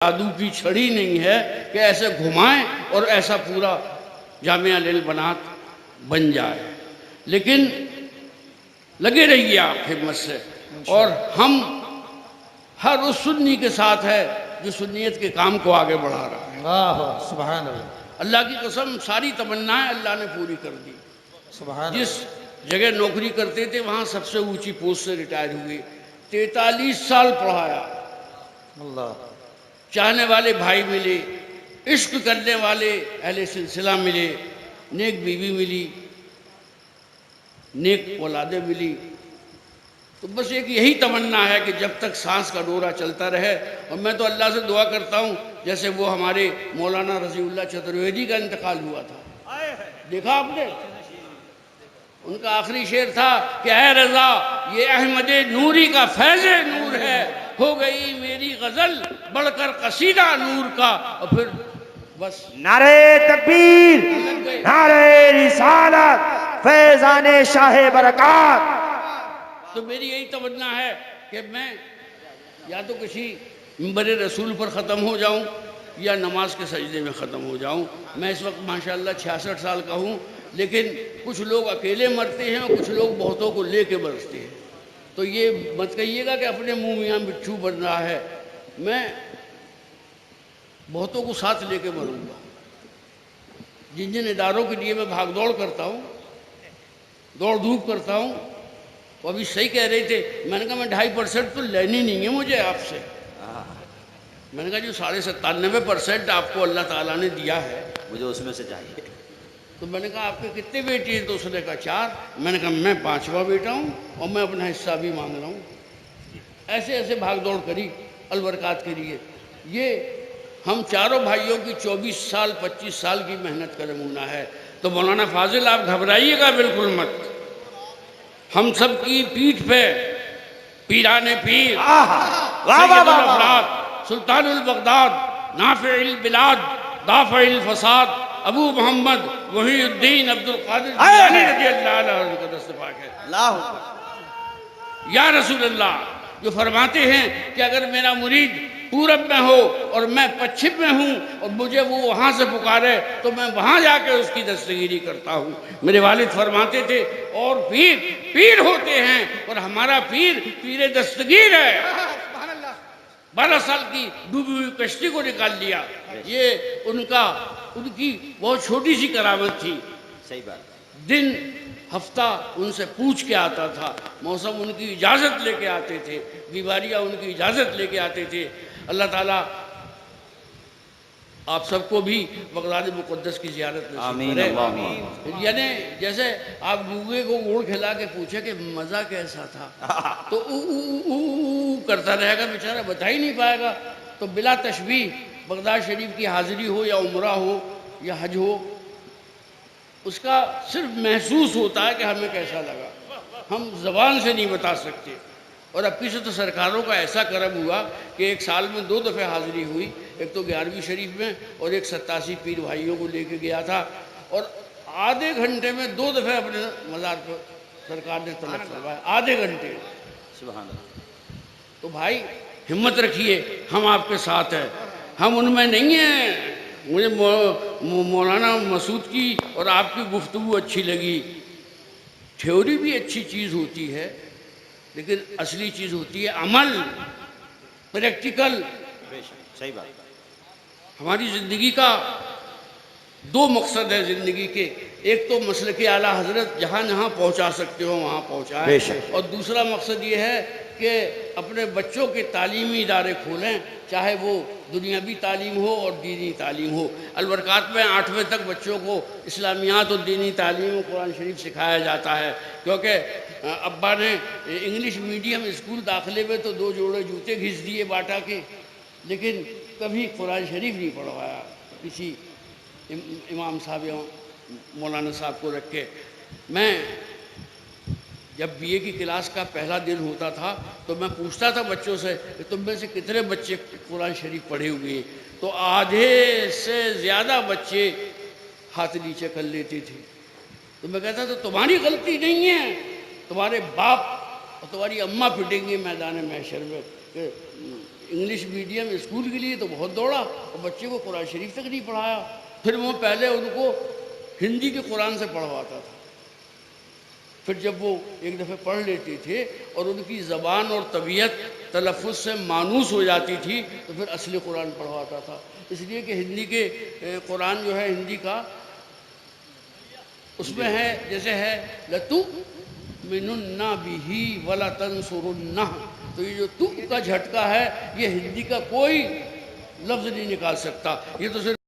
جادو کی چھڑی نہیں ہے کہ ایسے گھمائیں اور ایسا پورا جامعہ للبنات بن جائے، لیکن لگے رہیے آپ ہمت سے، اور ہم ہر اس سنی کے ساتھ ہے جو سنیت کے کام کو آگے بڑھا رہا ہے۔ اللہ سبحان اللہ، اللہ کی قسم ساری تمنائیں اللہ نے پوری کر دی۔ سبحان جس اللہ، جگہ نوکری کرتے تھے وہاں سب سے اونچی پوسٹ سے ریٹائر ہوئے، 43 سال پڑھایا، اللہ چاہنے والے بھائی ملے، عشق کرنے والے اہل سلسلہ ملے، نیک بیوی ملی، نیک اولادیں ملی۔ تو بس ایک یہی تمنا ہے کہ جب تک سانس کا ڈورا چلتا رہے، اور میں تو اللہ سے دعا کرتا ہوں جیسے وہ ہمارے مولانا رضی اللہ چترویدی کا انتقال ہوا تھا، دیکھا آپ نے، ان کا آخری شعر تھا کہ اے رضا یہ احمد نوری کا فیض نور ہے، ہو گئی میری غزل بڑھ کر قصیدہ نور کا، اور پھر بس نعرہ تکبیر، نعرہ رسالت، فیضان شاہ برکات۔ تو میری یہی تمنا ہے کہ میں یا تو کسی منبر رسول پر ختم ہو جاؤں یا نماز کے سجدے میں ختم ہو جاؤں۔ میں اس وقت ماشاءاللہ 66 سال کا ہوں، لیکن کچھ لوگ اکیلے مرتے ہیں اور کچھ لوگ بہتوں کو لے کے مرتے ہیں، تو یہ مت کہیے گا کہ اپنے منہ میاں بچھو بن رہا ہے، میں بہتوں کو ساتھ لے کے مروں گا۔ جن جن اداروں کے لیے میں بھاگ دوڑ کرتا ہوں، دوڑ دھوپ کرتا ہوں، وہ ابھی صحیح کہہ رہے تھے، میں نے کہا میں 2.5% تو لینی نہیں ہے مجھے آپ سے، میں نے کہا جو 97.5% آپ کو اللہ تعالیٰ نے دیا ہے مجھے اس میں سے چاہیے۔ تو میں نے کہا آپ کے کتنے بیٹے ہیں؟ تو اس نے کہا 4۔ میں نے کہا میں 5واں بیٹا ہوں اور میں اپنا حصہ بھی مانگ رہا ہوں۔ ایسے ایسے بھاگ دوڑ کری البرکات کے لیے۔ یہ ہم چاروں بھائیوں کی 24 سال 25 سال کی محنت کا نمونہ ہے۔ تو مولانا فاضل آپ گھبرائیے گا بالکل مت، ہم سب کی پیٹھ پہ پیران پیر، سید الافراد، سلطان البغداد، نافع البلاد، دافع الفساد، ابو محمد وحی الدین عبد القادر جیلانی رضی اللہ عنہ کا دستفاق ہے۔ اللہ یا رسول اللہ جو فرماتے ہیں کہ اگر میرا مرید پورب میں ہو اور میں پچھم میں ہوں اور مجھے وہ وہاں سے پکارے تو میں وہاں جا کے اس کی دستگیری کرتا ہوں۔ میرے والد فرماتے تھے اور پیر پیر ہوتے ہیں اور ہمارا پیر پیر دستگیر ہے۔ 12 سال کی ڈوبی ہوئی کشتی کو نکال لیا، یہ ان کی بہت چھوٹی سی کرامت تھی۔ صحیح بات، دن ہفتہ ان سے پوچھ کے آتا تھا، موسم ان کی اجازت لے کے آتے تھے، بیماریاں ان کی اجازت لے کے آتے تھے۔ اللہ تعالیٰ آپ سب کو بھی بغداد مقدس کی زیارت نصیب آمین کرے۔ اللہم۔ یعنی جیسے آپ گوگے کو گوڑ کھلا کے پوچھے کہ مزہ کیسا تھا تو او او او او کرتا رہے گا بیچارہ، بتا ہی نہیں پائے گا۔ تو بلا تشبیہ بغداد شریف کی حاضری ہو یا عمرہ ہو یا حج ہو، اس کا صرف محسوس ہوتا ہے کہ ہمیں کیسا لگا، ہم زبان سے نہیں بتا سکتے۔ اور اب کی سے تو سرکاروں کا ایسا کرم ہوا کہ ایک سال میں 2 دفعہ حاضری ہوئی، ایک تو 11ویں شریف میں اور ایک 87 پیر بھائیوں کو لے کے گیا تھا، اور آدھے گھنٹے میں 2 دفعہ اپنے مزار پر سرکار نے طلب فرمایا، آدھے گھنٹے۔ سبحان اللہ، تو بھائی ہمت رکھیے، ہم آپ کے ساتھ ہیں، ہم ان میں نہیں ہیں۔ مجھے مولانا مسعود کی اور آپ کی گفتگو اچھی لگی، تھیوری بھی اچھی چیز ہوتی ہے لیکن اصلی چیز ہوتی ہے عمل، پریکٹیکل۔ بے شک صحیح بات، ہماری زندگی کا 2 مقصد ہے زندگی کے، ایک تو مسلک اعلیٰ حضرت جہاں جہاں پہنچا سکتے ہو وہاں پہنچائیں، بے شک، اور دوسرا مقصد یہ ہے کہ اپنے بچوں کے تعلیمی ادارے کھولیں، چاہے وہ دنیاوی تعلیم ہو اور دینی تعلیم ہو۔ البرکات میں 8ویں تک بچوں کو اسلامیات اور دینی تعلیم و قرآن شریف سکھایا جاتا ہے، کیونکہ ابا نے انگلش میڈیم اسکول داخلے میں تو 2 جوڑے جوتے گھس دیے باٹا کے، لیکن کبھی قرآن شریف نہیں پڑھوایا کسی امام صاحب یا مولانا صاحب کو رکھ کے۔ میں جب بی اے کی کلاس کا پہلا دن ہوتا تھا تو میں پوچھتا تھا بچوں سے کہ تم میں سے کتنے بچے قرآن شریف پڑھے ہوئے ہیں، تو آدھے سے زیادہ بچے ہاتھ نیچے کر لیتے تھے۔ تو میں کہتا تھا تمہاری غلطی نہیں ہے، تمہارے باپ اور تمہاری اماں پٹیں گے میدان محشر میں کہ انگلش میڈیم اسکول کے لیے تو بہت دوڑا اور بچے کو قرآن شریف تک نہیں پڑھایا. پھر وہ پہلے ان کو ہندی کے قرآن سے پڑھواتا تھا. پھر جب وہ ایک دفعہ پڑھ لیتے تھے اور ان کی زبان اور طبیعت تلفظ سے مانوس ہو جاتی تھی تو پھر اصل قرآن پڑھواتا تھا. اس لیے کہ ہندی کے قرآن جو ہے ہندی کا اس میں ہے جیسے ہے لَتُؤْمِنُنَّ بِهِ وَلَتَنْصُرُنَّهُ. تو یہ جو تو کا جھٹکا ہے یہ ہندی کا کوئی لفظ نہیں نکال سکتا. یہ تو صرف